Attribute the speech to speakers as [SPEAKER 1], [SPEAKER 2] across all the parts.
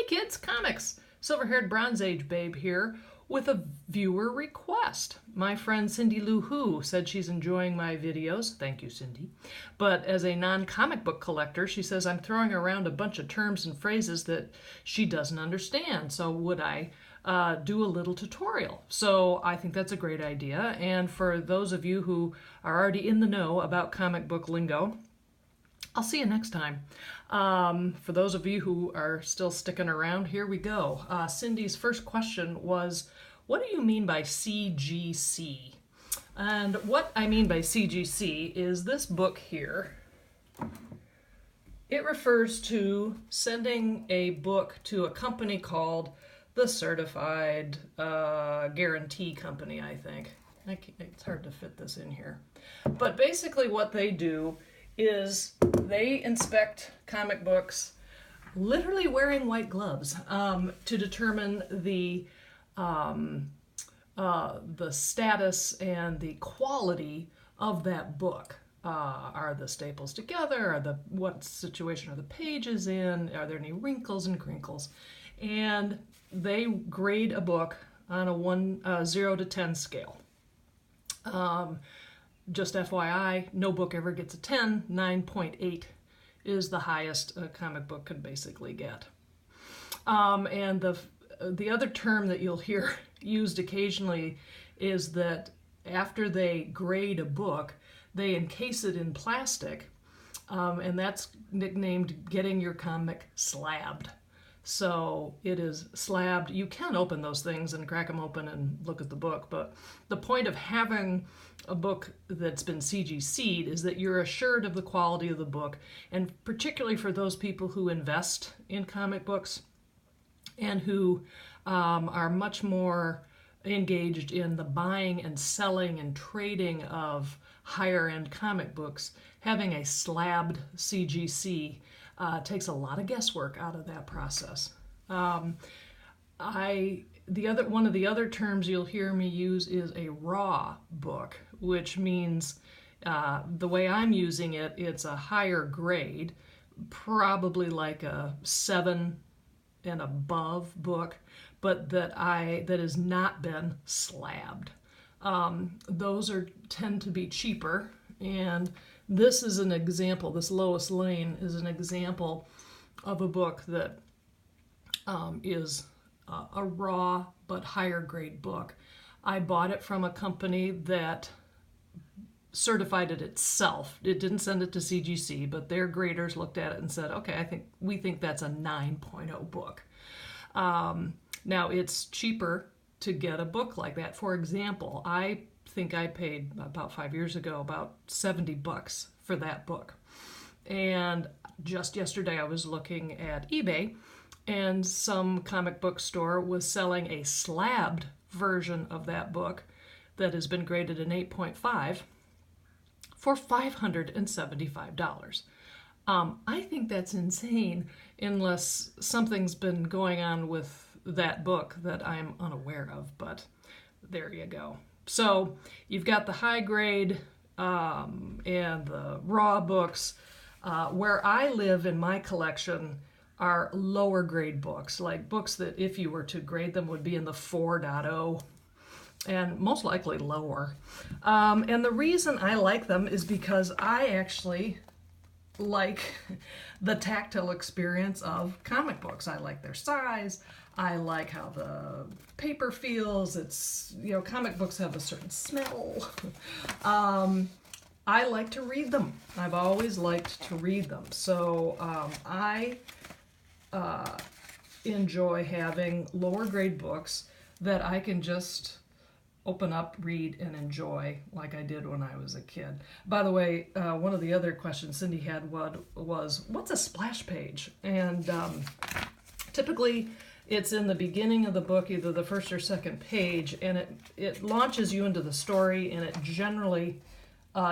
[SPEAKER 1] Hey kids, comics! Silver-haired Bronze Age babe here with a viewer request. My friend Cindy Lou Who said she's enjoying my videos. Thank you, Cindy. But as a non-comic book collector, she says I'm throwing around a bunch of terms and phrases that she doesn't understand. So would I do a little tutorial? So I think that's a great idea. And for those of you who are already in the know about comic book lingo, I'll see you next time. For those of you who are still sticking around, here we go. Cindy's first question was, what do you mean by CGC? And what I mean by CGC is this book here. It refers to sending a book to a company called the Certified Guarantee Company, I think. It's hard to fit this in here. But basically what they do is they inspect comic books, literally wearing white gloves, to determine the status and the quality of that book. Are the staples together? What situation are the pages in? Are there any wrinkles and crinkles? And they grade a book on a 0 to 10 scale. Just FYI, no book ever gets a 10. 9.8 is the highest a comic book could basically get. And the other term that you'll hear used occasionally is that after they grade a book, they encase it in plastic, and that's nicknamed getting your comic slabbed. So it is slabbed. You can open those things and crack them open and look at the book, but the point of having a book that's been CGC'd is that you're assured of the quality of the book, and particularly for those people who invest in comic books and who are much more engaged in the buying and selling and trading of higher end comic books, having a slabbed CGC takes a lot of guesswork out of that process. One of the other terms you'll hear me use is a raw book, which means the way I'm using it, it's a higher grade, probably like a 7 and above book, but that has not been slabbed. Those tend to be cheaper, and this is an example. This Lois Lane is an example of a book that is a raw but higher grade book. I bought it from a company that certified it itself. It didn't send it to CGC, but their graders looked at it and said, okay, we think that's a 9.0 book. Now it's cheaper to get a book like that. For example, I think I paid about 5 years ago about $70 for that book. And just yesterday I was looking at eBay, and some comic book store was selling a slabbed version of that book that has been graded an 8.5 for $575. I think that's insane unless something's been going on with that book that I'm unaware of, but there you go. So you've got the high grade and the raw books. Where I live in my collection are lower grade books, like books that if you were to grade them would be in the 4.0 and most likely lower. And the reason I like them is because I actually like the tactile experience of comic books. I like their size. I like how the paper feels. Comic books have a certain smell. I like to read them. I've always liked to read them. So I enjoy having lower grade books that I can just open up, read, and enjoy like I did when I was a kid. By the way, one of the other questions Cindy had was what's a splash page? And typically it's in the beginning of the book, either the first or second page, and it launches you into the story, and it generally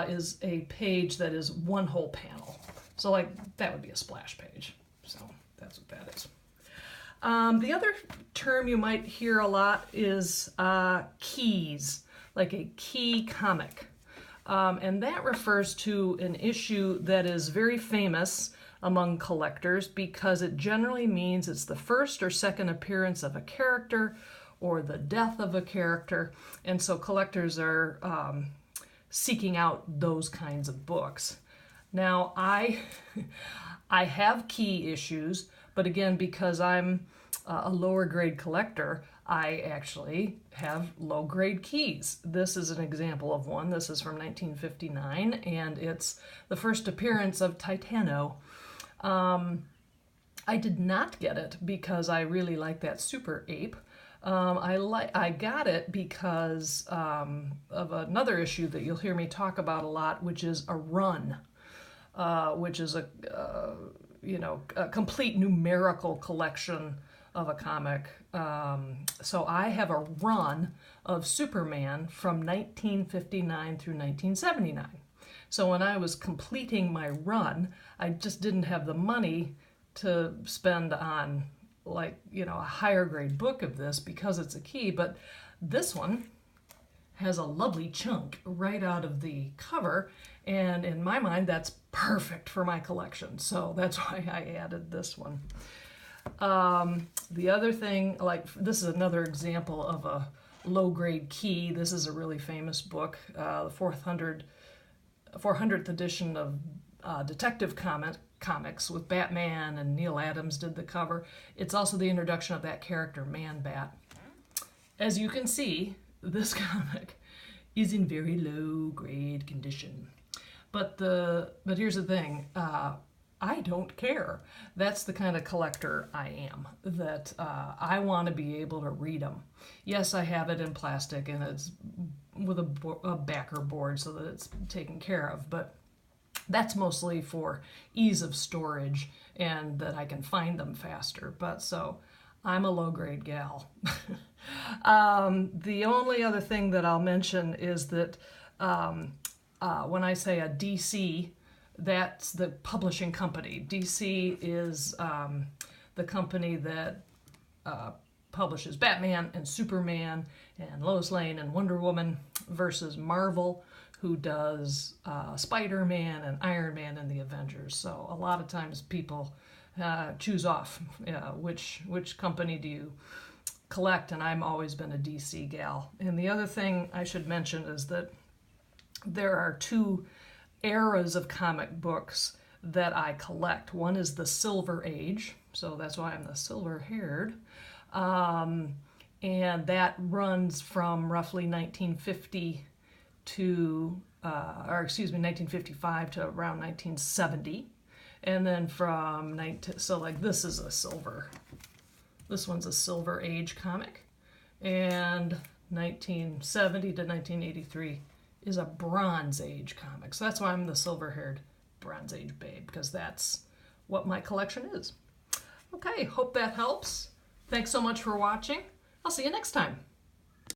[SPEAKER 1] is a page that is one whole panel. So like that would be a splash page. So that's what that is. The other term you might hear a lot is keys, like a key comic. And that refers to an issue that is very famous among collectors because it generally means it's the first or second appearance of a character or the death of a character. And so collectors are seeking out those kinds of books. Now, I have key issues, but again, because I'm a lower grade collector, I actually have low grade keys. This is an example of one. This is from 1959, and it's the first appearance of Titano. I did not get it because I really like that Super Ape. I got it because of another issue that you'll hear me talk about a lot, which is a run, which is a complete numerical collection of a comic. So I have a run of Superman from 1959 through 1979. So when I was completing my run, I just didn't have the money to spend on a higher grade book of this because it's a key, but this one has a lovely chunk right out of the cover, and in my mind that's perfect for my collection, so that's why I added this one. The other thing, this is another example of a low grade key. This is a really famous book, the 400th edition of Detective Comics with Batman, and Neil Adams did the cover. It's also the introduction of that character, Man-Bat. As you can see, this comic is in very low grade condition. But here's the thing, I don't care. That's the kind of collector I am, that I want to be able to read them. Yes, I have it in plastic and it's with a backer board so that it's taken care of, but that's mostly for ease of storage and that I can find them faster. But so I'm a low grade gal. The only other thing that I'll mention is that when I say a DC, that's the publishing company. DC is the company that publishes Batman and Superman and Lois Lane and Wonder Woman, versus Marvel, who does Spider-Man and Iron Man and the Avengers. So a lot of times people choose off which company do you collect, and I've always been a DC gal. And the other thing I should mention is that there are two eras of comic books that I collect. One is the Silver Age, so that's why I'm the silver-haired, and that runs from roughly 1950 to 1955 to around 1970, and then this is a silver. This one's a Silver Age comic, and 1970 to 1983 is a Bronze Age comic. So that's why I'm the silver-haired Bronze Age babe, because that's what my collection is. Okay, hope that helps. Thanks so much for watching. I'll see you next time.